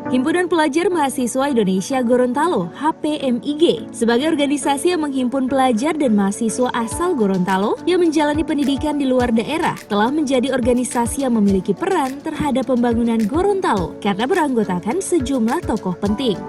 Himpunan Pelajar Mahasiswa Indonesia Gorontalo (HPMIG) sebagai organisasi yang menghimpun pelajar dan mahasiswa asal Gorontalo yang menjalani pendidikan di luar daerah telah menjadi organisasi yang memiliki peran terhadap pembangunan Gorontalo karena beranggotakan sejumlah tokoh penting.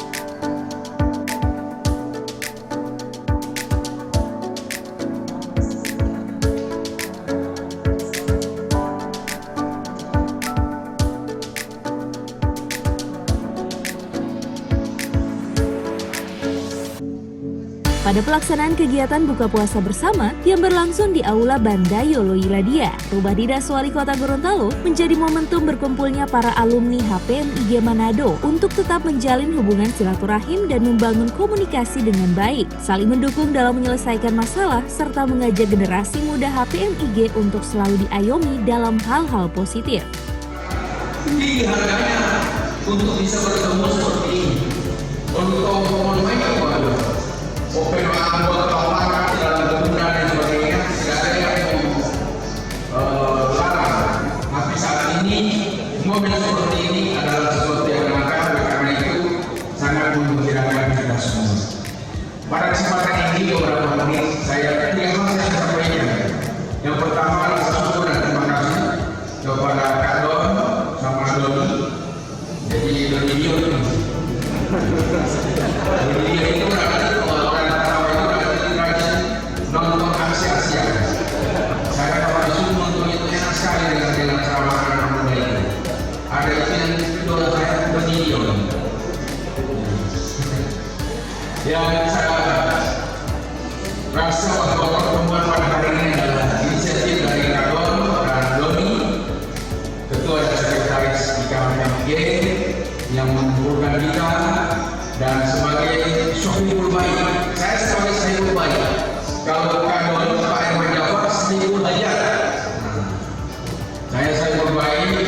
Pada pelaksanaan kegiatan buka puasa bersama yang berlangsung di Aula Banda Yolo Iladia, Rumah Dinas Wali Kota Gorontalo menjadi momentum berkumpulnya para alumni HPMIG Manado untuk tetap menjalin hubungan silaturahim dan membangun komunikasi dengan baik, saling mendukung dalam menyelesaikan masalah, serta mengajak generasi muda HPMIG untuk selalu diayomi dalam hal-hal positif. Tinggi harganya untuk bisa bertemu seperti ini. Untuk kaum mainnya open buat lapangan dalam bangunan dan sebagainya, tidak ada yang larang. Tapi saat ini mobil seperti ini adalah sesuatu yang langka, karena itu sangat menggembirakan kita semua. Pada kesempatan ini beberapa menit saya sampaikan. Yang pertama rasa syukur dan terima kasih kepada Kak Don sama Doni. Jadi Doni Dio itu nonton Asia. Saya dapat semua untuk itu enak sekali dengan ceramah anak muda ini. Ada itu yang idola saya Benio. Yang saya rasa bahwa pertemuan pada hari ini adalah inisiatif dari Kadon dan Doni, ketua dan sekretaris di KPMG yang mengumpulkan kita, dan sebagai Sohibul Bayi, saya sebagai Sohibul Bayi. Kalau Kadon Pak Herman Jawab Sohibul Hayat, saya Sohibul Bayi.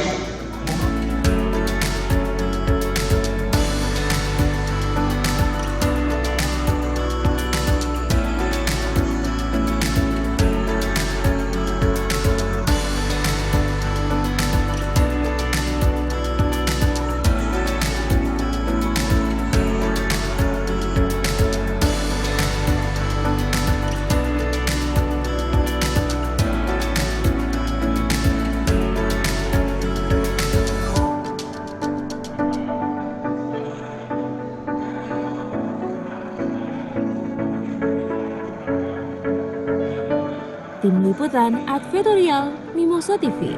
Tim Liputan Advertorial Mimosa TV.